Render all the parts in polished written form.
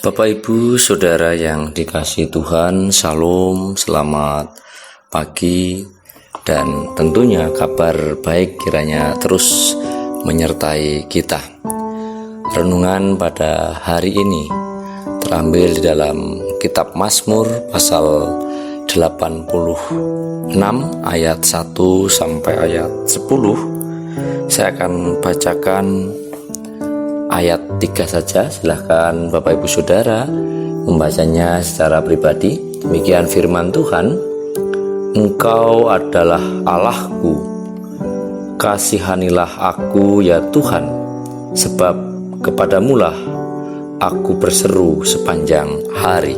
Bapak Ibu Saudara yang dikasihi Tuhan, Shalom, selamat pagi, dan tentunya kabar baik kiranya terus menyertai kita. Renungan pada hari ini terambil di dalam kitab Mazmur pasal 86 ayat 1 sampai ayat 10. Saya akan bacakan ayat 3 saja. Silahkan Bapak Ibu Saudara membacanya secara pribadi. Demikian firman Tuhan. Engkau adalah Allahku, kasihanilah aku ya Tuhan, sebab kepadamulah aku berseru sepanjang hari.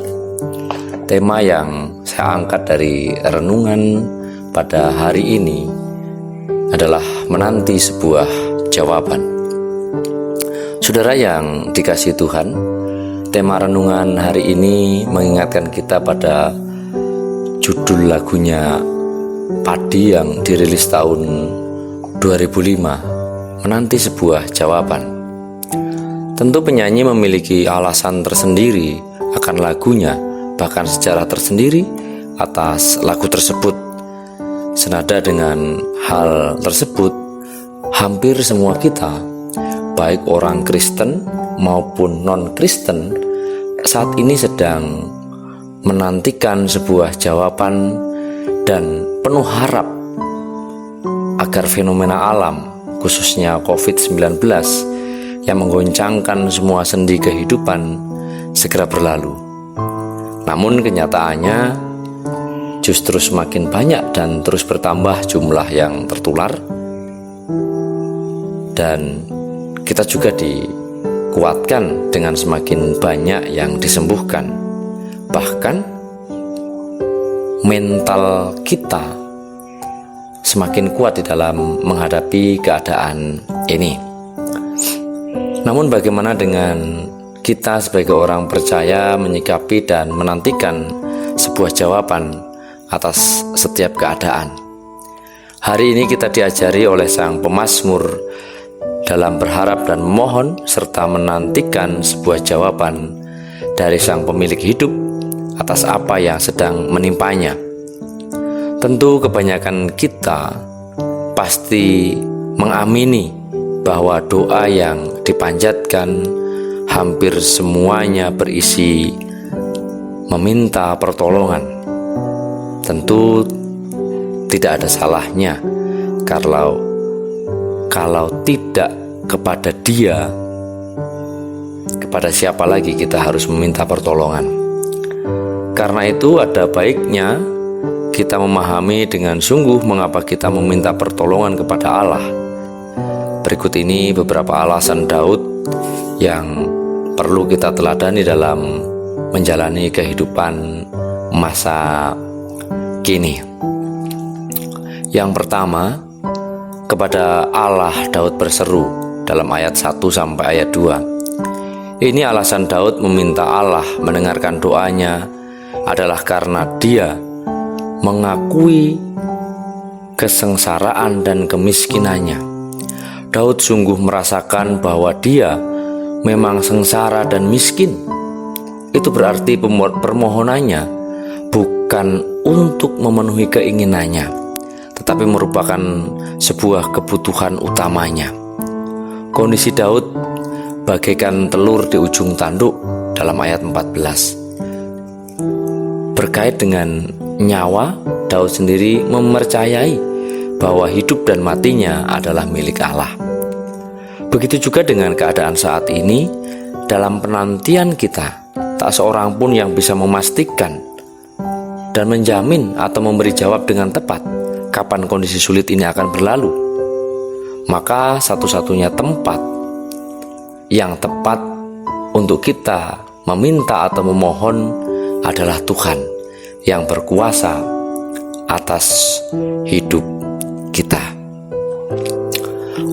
Tema yang saya angkat dari renungan pada hari ini adalah menanti sebuah jawaban. Saudara yang dikasihi Tuhan, tema renungan hari ini mengingatkan kita pada judul lagunya Padi yang dirilis tahun 2005, menanti sebuah jawaban. Tentu penyanyi memiliki alasan tersendiri akan lagunya, bahkan sejarah tersendiri atas lagu tersebut. Senada dengan hal tersebut, hampir semua kita, baik orang Kristen maupun non-Kristen, saat ini sedang menantikan sebuah jawaban dan penuh harap agar fenomena alam, khususnya COVID-19 yang menggoncangkan semua sendi kehidupan, segera berlalu. Namun kenyataannya justru semakin banyak dan terus bertambah jumlah yang tertular, dan kita juga dikuatkan dengan semakin banyak yang disembuhkan. Bahkan mental kita semakin kuat di dalam menghadapi keadaan ini. Namun bagaimana dengan kita sebagai orang percaya menyikapi dan menantikan sebuah jawaban atas setiap keadaan? Hari ini kita diajari oleh sang pemazmur dalam berharap dan memohon serta menantikan sebuah jawaban dari sang pemilik hidup atas apa yang sedang menimpanya. Tentu kebanyakan kita pasti mengamini bahwa doa yang dipanjatkan hampir semuanya berisi meminta pertolongan. Tentu tidak ada salahnya kalau tidak kepada Dia, kepada siapa lagi kita harus meminta pertolongan. Karena itu ada baiknya kita memahami dengan sungguh mengapa kita meminta pertolongan kepada Allah. Berikut ini beberapa alasan Daud yang perlu kita teladani dalam menjalani kehidupan masa kini. Yang pertama, kepada Allah Daud berseru dalam ayat 1 sampai ayat 2. Ini alasan Daud meminta Allah mendengarkan doanya adalah karena dia mengakui kesengsaraan dan kemiskinannya. Daud sungguh merasakan bahwa dia memang sengsara dan miskin. Itu berarti permohonannya bukan untuk memenuhi keinginannya, tetapi merupakan sebuah kebutuhan utamanya. Kondisi Daud bagaikan telur di ujung tanduk dalam ayat 14. Berkait dengan nyawa, Daud sendiri mempercayai bahwa hidup dan matinya adalah milik Allah. Begitu juga dengan keadaan saat ini. Dalam penantian kita, tak seorang pun yang bisa memastikan dan menjamin atau memberi jawab dengan tepat kapan kondisi sulit ini akan berlalu. Maka satu-satunya tempat yang tepat untuk kita meminta atau memohon adalah Tuhan yang berkuasa atas hidup kita.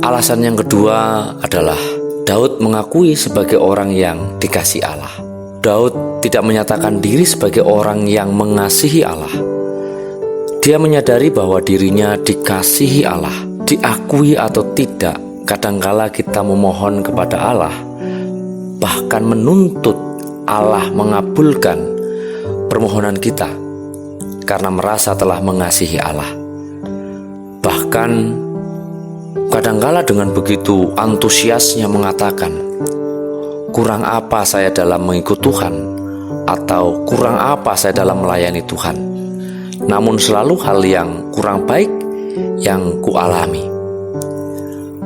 Alasan yang kedua adalah Daud mengakui sebagai orang yang dikasihi Allah. Daud tidak menyatakan diri sebagai orang yang mengasihi Allah. Dia menyadari bahwa dirinya dikasihi Allah. Diakui atau tidak, kadangkala kita memohon kepada Allah, bahkan menuntut Allah mengabulkan permohonan kita karena merasa telah mengasihi Allah. Bahkan kadangkala dengan begitu antusiasnya mengatakan, kurang apa saya dalam mengikut Tuhan, atau kurang apa saya dalam melayani Tuhan. Namun selalu hal yang kurang baik yang kualami.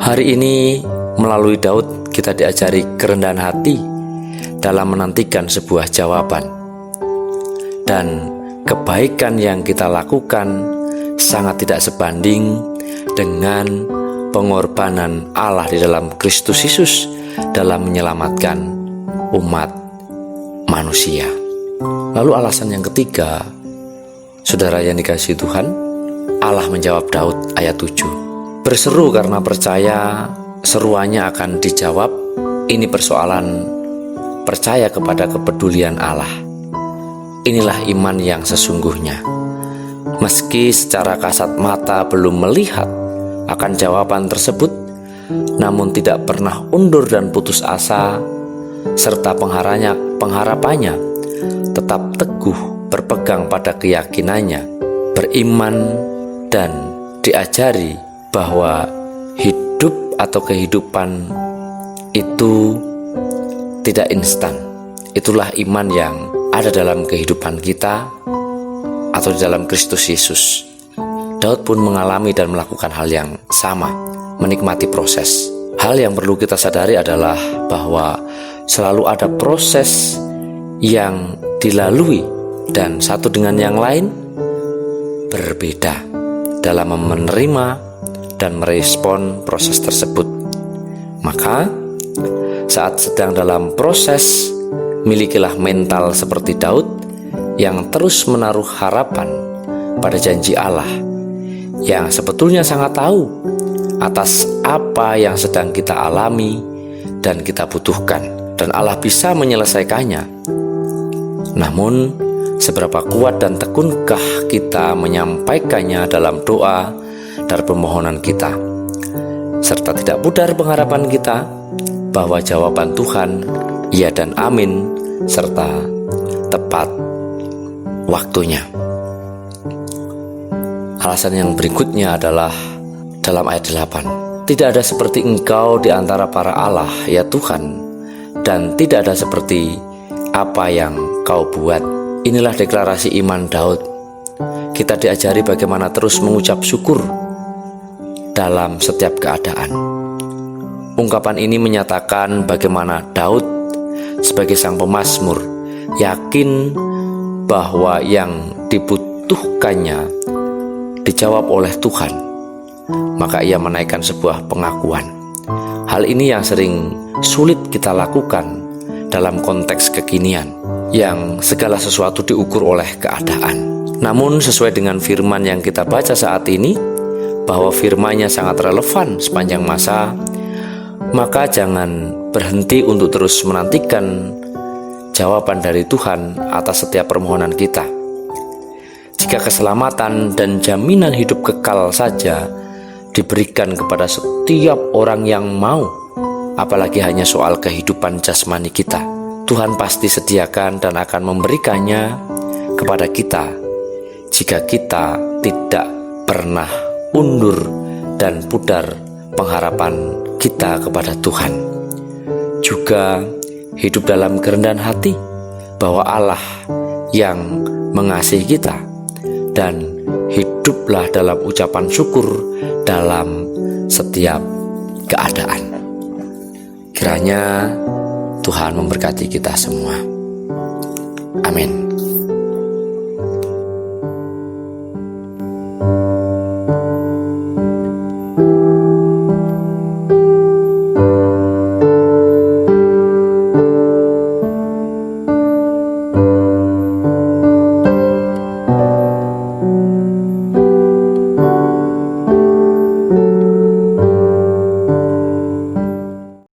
Hari ini melalui Daud kita diajari kerendahan hati dalam menantikan sebuah jawaban. Dan kebaikan yang kita lakukan sangat tidak sebanding dengan pengorbanan Allah di dalam Kristus Yesus dalam menyelamatkan umat manusia. Lalu alasan yang ketiga, saudara yang dikasihi Tuhan, Allah menjawab Daud ayat 7. Berseru karena percaya, seruannya akan dijawab. Ini persoalan percaya kepada kepedulian Allah. Inilah iman yang sesungguhnya. Meski secara kasat mata belum melihat akan jawaban tersebut, namun tidak pernah undur dan putus asa, serta pengharapannya tetap teguh berpegang pada keyakinannya, beriman dan diajari bahwa hidup atau kehidupan itu tidak instan. Itulah iman yang ada dalam kehidupan kita atau di dalam Kristus Yesus. Daud pun mengalami dan melakukan hal yang sama, menikmati proses. Hal yang perlu kita sadari adalah bahwa selalu ada proses yang dilalui dan satu dengan yang lain berbeda dalam menerima dan merespon proses tersebut. Maka saat sedang dalam proses, milikilah mental seperti Daud yang terus menaruh harapan pada janji Allah, yang sebetulnya sangat tahu atas apa yang sedang kita alami dan kita butuhkan, dan Allah bisa menyelesaikannya. Namun seberapa kuat dan tekunkah kita menyampaikannya dalam doa dan permohonan kita, serta tidak pudar pengharapan kita bahwa jawaban Tuhan ya dan amin serta tepat waktunya. Alasan yang berikutnya adalah dalam ayat 8. Tidak ada seperti Engkau di antara para Allah, ya Tuhan, dan tidak ada seperti apa yang Kau buat. Inilah deklarasi iman Daud. Kita diajari bagaimana terus mengucap syukur dalam setiap keadaan. Ungkapan ini menyatakan bagaimana Daud sebagai sang pemazmur yakin bahwa yang dibutuhkannya dijawab oleh Tuhan. Maka ia menaikkan sebuah pengakuan. Hal ini yang sering sulit kita lakukan dalam konteks kekinian, yang segala sesuatu diukur oleh keadaan. Namun sesuai dengan firman yang kita baca saat ini, bahwa firman-Nya sangat relevan sepanjang masa, maka jangan berhenti untuk terus menantikan jawaban dari Tuhan atas setiap permohonan kita. Jika keselamatan dan jaminan hidup kekal saja diberikan kepada setiap orang yang mau, apalagi hanya soal kehidupan jasmani kita, Tuhan pasti sediakan dan akan memberikannya kepada kita jika kita tidak pernah undur dan pudar pengharapan kita kepada Tuhan. Juga hidup dalam kerendahan hati bahwa Allah yang mengasihi kita, dan hiduplah dalam ucapan syukur dalam setiap keadaan. Kiranya Tuhan memberkati kita semua. Amin.